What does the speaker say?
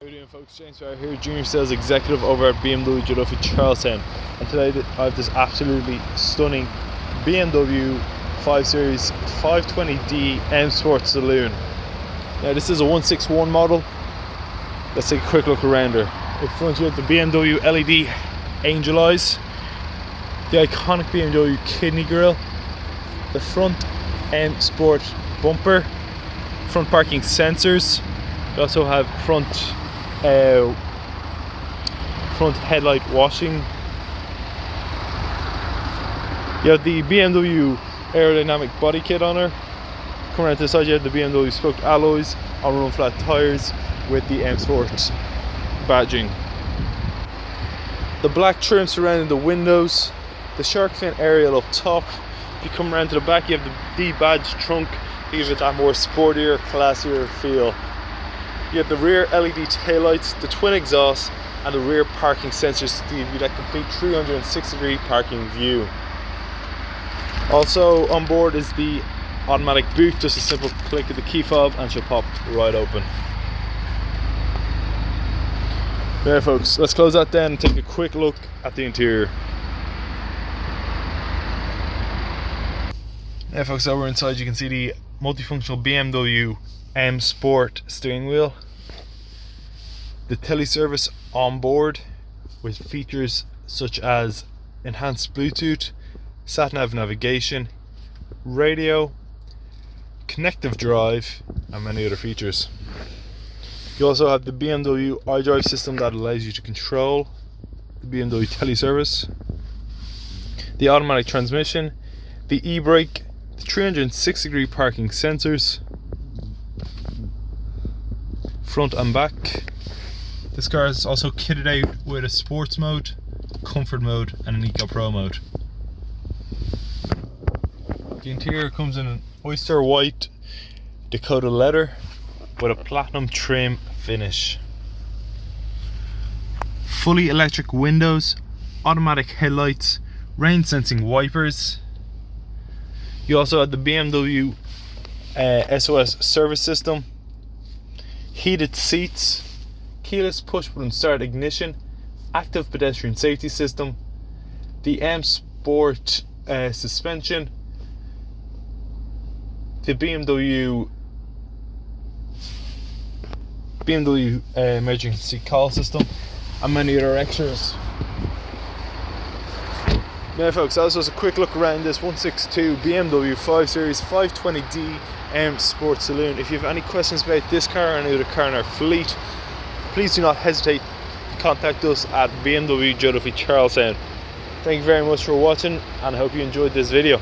How are you doing, folks? James Barr here, Junior Sales Executive over at BMW Joe Duffy Charlestown, and today I have this absolutely stunning BMW 5 Series 520D M Sport Saloon. Now this is a 161 model. Let's take a quick look around her. In front you have the BMW LED angel eyes, the iconic BMW kidney grille, the front M Sport bumper, front parking sensors. You also have front headlight washing. You have the BMW aerodynamic body kit on her. Coming around to the side you have the BMW spoked alloys on run flat tyres with the M Sport badging. The black trim surrounding the windows, the shark fin aerial up top. If you come around to the back you have the D-badge trunk to give it that more sportier, classier feel. You have the rear LED taillights, the twin exhausts, and the rear parking sensors to give you that complete 360-degree parking view. Also on board is the automatic boot, just a simple click of the key fob and she'll pop right open. There folks, let's close that down and take a quick look at the interior. Now folks, over inside you can see the multifunctional BMW M Sport steering wheel, the teleservice on board with features such as enhanced Bluetooth, sat-nav navigation, radio, connective drive, and many other features. You also have the BMW iDrive system that allows you to control the BMW teleservice, the automatic transmission, the e-brake, the 360-degree parking sensors, front and back. This car is also kitted out with a sports mode, comfort mode, and an eco pro mode. The interior comes in an oyster white Dakota leather with a platinum trim finish. Fully electric windows, automatic headlights, rain sensing wipers. You also have the BMW SOS service system, heated seats, keyless push button start ignition, active pedestrian safety system, the M Sport suspension, the BMW emergency call system, and many other extras. Now folks, that was just a quick look around this 162 BMW 5 Series 520D M Sport Saloon. If you have any questions about this car or any other car in our fleet, please do not hesitate to contact us at BMW Joe Duffy Charlestown. Thank you very much for watching, and I hope you enjoyed this video.